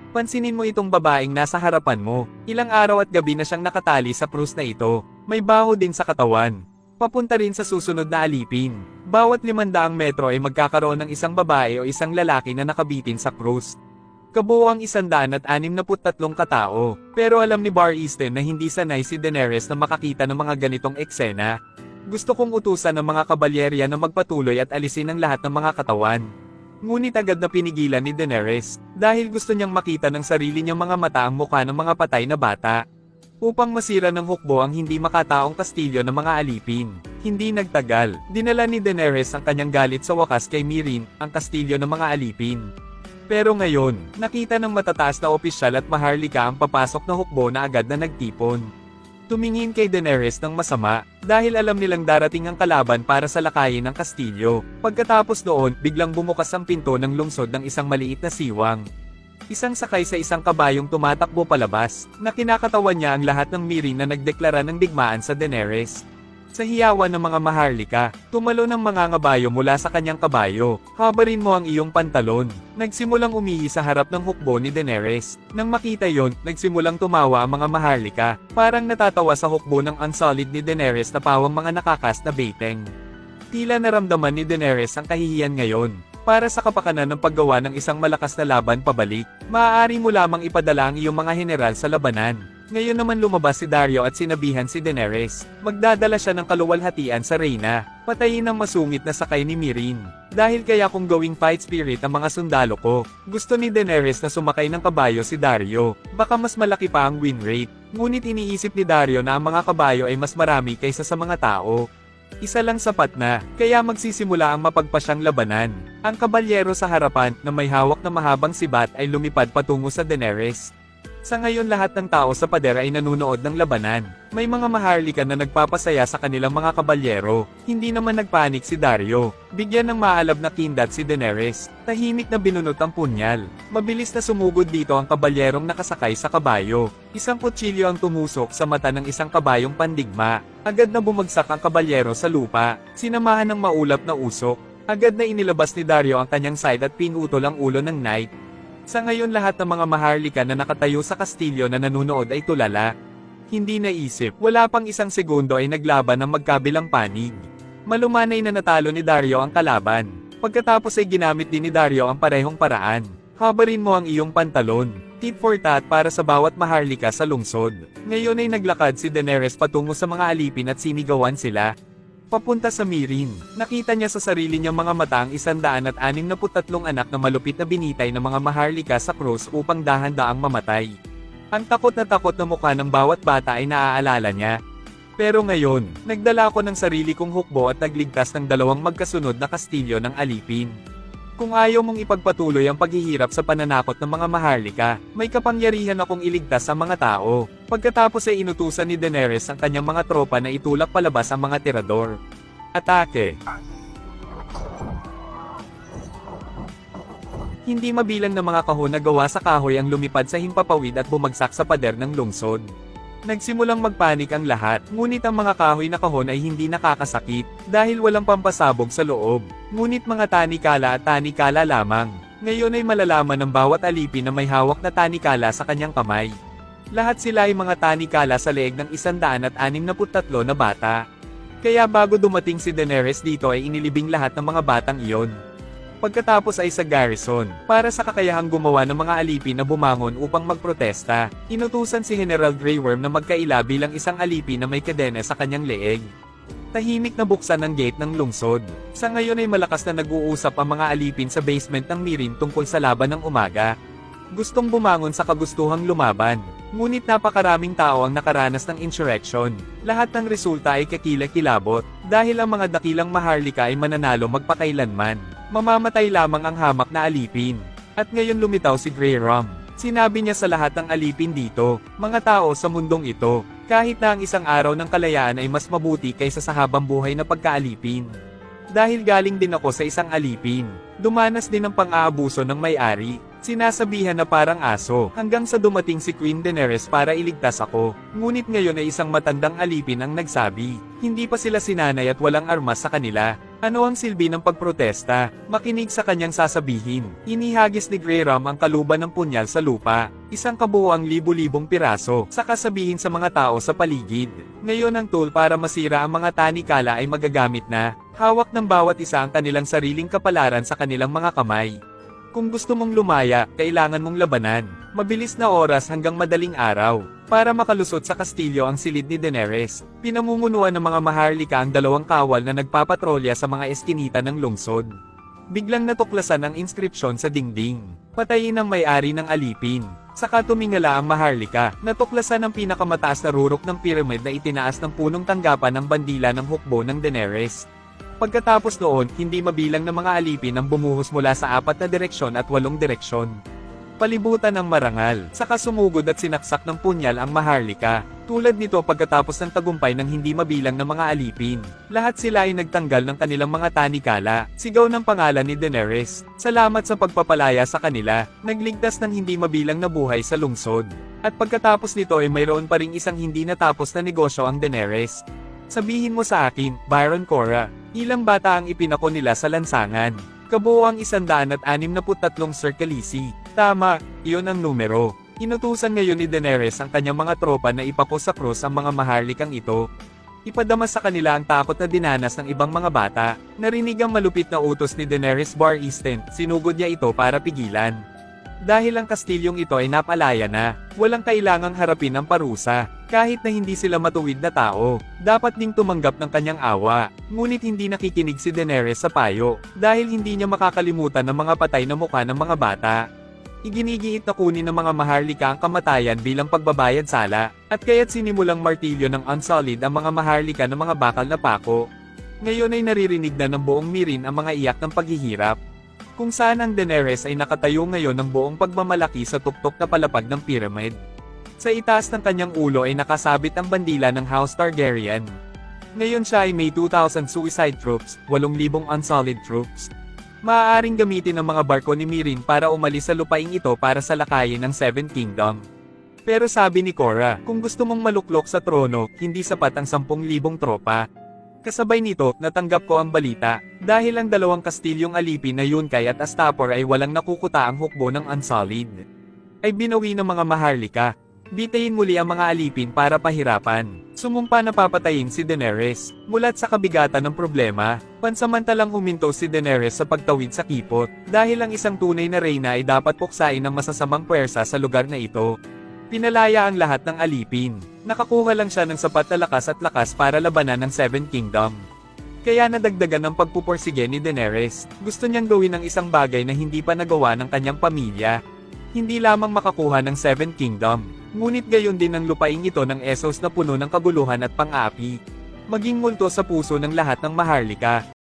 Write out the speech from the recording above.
Pansinin mo itong babaeng nasa harapan mo. Ilang araw at gabi na siyang nakatali sa krus na ito. May baho din sa katawan. Papunta rin sa susunod na alipin. Bawat 500 metro ay magkakaroon ng isang babae o isang lalaki na nakabitin sa krus. Kabuuang 163 katao. Pero alam ni Bar Easton na hindi sanay si Daenerys na makakita ng mga ganitong eksena. Gusto kong utusan ng mga kabalyerya na magpatuloy at alisin ang lahat ng mga katawan. Ngunit agad na pinigilan ni Daenerys, dahil gusto niyang makita ng sarili niyang mga mata ang mukha ng mga patay na bata. Upang masira ng hukbo ang hindi makataong kastilyo ng mga alipin. Hindi nagtagal, dinala ni Daenerys ang kanyang galit sa wakas kay Meereen, ang kastilyo ng mga alipin. Pero ngayon, nakita ng matataas na opisyal at maharlika ang papasok na hukbo na agad na nagtipon. Tumingin kay Daenerys ng masama, dahil alam nilang darating ang kalaban para sa lakayin ng kastilyo. Pagkatapos noon, biglang bumukas ang pinto ng lungsod ng isang maliit na siwang. Isang sakay sa isang kabayong tumatakbo palabas, na kinakatawan niya ang lahat ng Meereen na nagdeklara ng digmaan sa Daenerys. Sa hiyawan ng mga maharlika, tumalo ng mga ngabayo mula sa kanyang kabayo. Habarin mo ang iyong pantalon. Nagsimulang umihi sa harap ng hukbo ni Daenerys. Nang makita yon, nagsimulang tumawa ang mga maharlika. Parang natatawa sa hukbo ng unsolid ni Daenerys na pawang mga nakakas na beteng. Tila naramdaman ni Daenerys ang kahihiyan ngayon. Para sa kapakanan ng paggawa ng isang malakas na laban pabalik, maaari mo lamang ipadala ang iyong mga heneral sa labanan. Ngayon naman lumabas si Daario at sinabihan si Daenerys. Magdadala siya ng kaluwalhatian sa Reyna. Patayin ang masungit na sakay ni Meereen. Dahil kaya kung gawing fight spirit ang mga sundalo ko. Gusto ni Daenerys na sumakay ng kabayo si Daario. Baka mas malaki pa ang win rate. Ngunit iniisip ni Daario na ang mga kabayo ay mas marami kaysa sa mga tao. Isa lang sapat na, kaya magsisimula ang mapagpasyang labanan. Ang kabalyero sa harapan na may hawak na mahabang sibat ay lumipad patungo sa Daenerys. Sa ngayon lahat ng tao sa pader ay nanunood ng labanan. May mga maharlika na nagpapasaya sa kanilang mga kabalyero. Hindi naman nagpanik si Daario. Bigyan ng maalab na kindat si Daenerys. Tahimik na binunot ang punyal. Mabilis na sumugod dito ang kabalyerong nakasakay sa kabayo. Isang kutsilyo ang tumusok sa mata ng isang kabayong pandigma. Agad na bumagsak ang kabalyero sa lupa. Sinamahan ng maulap na usok. Agad na inilabas ni Daario ang kanyang side at pinutol ang ulo ng knight. Sa ngayon lahat ng mga maharlika na nakatayo sa kastilyo na nanunood ay tulala. Hindi naisip, wala pang isang segundo ay naglaban ng magkabilang panig. Malumanay na natalo ni Daario ang kalaban. Pagkatapos ay ginamit din ni Daario ang parehong paraan. Habarin mo ang iyong pantalon. Tit for tat para sa bawat maharlika sa lungsod. Ngayon ay naglakad si Daenerys patungo sa mga alipin at sinigawan sila. Papunta sa Meereen, nakita niya sa sarili niyang mga mata ang 163 anak na malupit na binitay ng mga maharlika sa krus upang dahan-daang mamatay. Ang takot na mukha ng bawat bata ay naaalala niya. Pero ngayon, nagdala ko ng sarili kong hukbo at nagligtas ng 2 magkasunod na kastilyo ng alipin. Kung ayaw mong ipagpatuloy ang paghihirap sa pananakot ng mga maharlika, may kapangyarihan akong iligtas sa mga tao. Pagkatapos ay inutusan ni Daenerys ang kanyang mga tropa na itulak palabas ang mga tirador. Atake! Hindi mabilang na mga kahon na gawa sa kahoy ang lumipad sa himpapawid at bumagsak sa pader ng lungsod. Nagsimulang magpanik ang lahat, ngunit ang mga kahoy na kahon ay hindi nakakasakit, dahil walang pampasabog sa loob. Ngunit mga tanikala at tanikala lamang. Ngayon ay malalaman ng bawat alipin na may hawak na tanikala sa kanyang kamay. Lahat sila ay mga tanikala sa leeg ng 163 na bata. Kaya bago dumating si Daenerys dito ay inilibing lahat ng mga batang iyon. Pagkatapos ay sa garrison, para sa kakayahang gumawa ng mga alipin na bumangon upang magprotesta, inutusan si General Grey Worm na magkaila bilang isang alipin na may kadena sa kanyang leeg. Tahimik na buksan ang gate ng lungsod. Sa ngayon ay malakas na nag-uusap ang mga alipin sa basement ng Meereen tungkol sa laban ng umaga. Gustong bumangon sa kagustuhang lumaban. Ngunit napakaraming tao ang nakaranas ng insurrection. Lahat ng resulta ay kakilakilabot, dahil ang mga dakilang maharlika ay mananalo magpakailanman. Mamamatay lamang ang hamak na alipin. At ngayon lumitaw si Grey Worm. Sinabi niya sa lahat ng alipin dito, mga tao sa mundong ito, kahit na ang isang araw ng kalayaan ay mas mabuti kaysa sa habang buhay na pagkaalipin. Dahil galing din ako sa isang alipin, dumanas din ang pang-aabuso ng may-ari, Sinasabihan na parang aso, hanggang sa dumating si Queen Daenerys para iligtas ako. Ngunit ngayon ay isang matandang alipin ang nagsabi. Hindi pa sila sinanay at walang armas sa kanila. Ano ang silbi ng pagprotesta? Makinig sa kanyang sasabihin. Inihagis ni Grey Ram ang kaluban ng punyal sa lupa. Isang kabuuang libu-libong piraso, saka sabihin sa mga tao sa paligid. Ngayon ang tool para masira ang mga tanikala ay magagamit na. Hawak ng bawat isa ang kanilang sariling kapalaran sa kanilang mga kamay. Kung gusto mong lumaya, kailangan mong labanan. Mabilis na oras hanggang madaling araw. Para makalusot sa kastilyo ang silid ni Daenerys, pinamumunuan ng mga maharlika ang dalawang kawal na nagpapatrolya sa mga eskinita ng lungsod. Biglang natuklasan ang inskripsyon sa dingding. Patayin ang may-ari ng alipin. Saka tumingala ang maharlika, natuklasan ang pinakamataas na rurok ng pyramid na itinaas ng punong tanggapan ng bandila ng hukbo ng Daenerys. Pagkatapos noon, hindi mabilang ng mga alipin ang bumuhos mula sa 4 na direksyon at 8 direksyon. Palibutan ng marangal, saka sumugod at sinaksak ng punyal ang maharlika. Tulad nito pagkatapos ng tagumpay ng hindi mabilang ng mga alipin. Lahat sila ay nagtanggal ng kanilang mga tanikala. Sigaw ng pangalan ni Daenerys. Salamat sa pagpapalaya sa kanila, nagligtas ng hindi mabilang na buhay sa lungsod. At pagkatapos nito ay mayroon pa ring isang hindi natapos na negosyo ang Daenerys. Sabihin mo sa akin, Baron Cora, ilang bata ang ipinako nila sa lansangan? Kabuoang 163 Sir Khaleesi. Tama, iyon ang numero. Inutusan ngayon ni Daenerys ang kanyang mga tropa na ipako sa krus ang mga maharlikang ito. Ipadama sa kanila ang takot na dinanas ng ibang mga bata. Narinig ang malupit na utos ni Daenerys Barristan, sinugod niya ito para pigilan. Dahil ang kastilyong ito ay napalaya na, walang kailangang harapin ang parusa. Kahit na hindi sila matuwid na tao, dapat ding tumanggap ng kanyang awa. Ngunit hindi nakikinig si Daenerys sa payo, dahil hindi niya makakalimutan ng mga patay na mukha ng mga bata. Iginigiit na kunin ng mga maharlika ang kamatayan bilang pagbabayad sala, at kaya't sinimulang martilyo ng Unsullied ang mga maharlika ng mga bakal na pako. Ngayon ay naririnig na ng buong Meereen ang mga iyak ng paghihirap. Kung saan ang Daenerys ay nakatayo ngayon ng buong pagmamalaki sa tuktok na palapag ng pyramid. Sa itaas ng kanyang ulo ay nakasabit ang bandila ng House Targaryen. Ngayon siya ay may 2,000 suicide troops, 8,000 unsullied troops. Maaaring gamitin ng mga barko ni Meereen para umalis sa lupaing ito para sa lakayin ng Seven Kingdom. Pero sabi ni Cora, kung gusto mong maluklok sa trono, hindi sapat ang 10,000 tropa. Kasabay nito, natanggap ko ang balita, dahil ang dalawang kastilyong alipin na Yunkai at Astapor ay walang nakukuta ang hukbo ng Unsullied. Ay binawi ng mga maharlika. Bitayin muli ang mga alipin para pahirapan. Sumumpa na papatayin si Daenerys. Mulat sa kabigatan ng problema, pansamantalang huminto si Daenerys sa pagtawid sa kipot, dahil ang isang tunay na reyna ay dapat puksain ng masasamang puwersa sa lugar na ito. Pinalaya ang lahat ng alipin. Nakakuha lang siya ng sapat na lakas para labanan ng Seven Kingdom. Kaya nadagdagan ng pagpupursige ni Daenerys. Gusto niyang gawin ang isang bagay na hindi pa nagawa ng kanyang pamilya. Hindi lamang makakuha ng Seven Kingdom, ngunit gayon din ang lupain ito ng Essos na puno ng kaguluhan at pang-api. Maging multo sa puso ng lahat ng maharlika.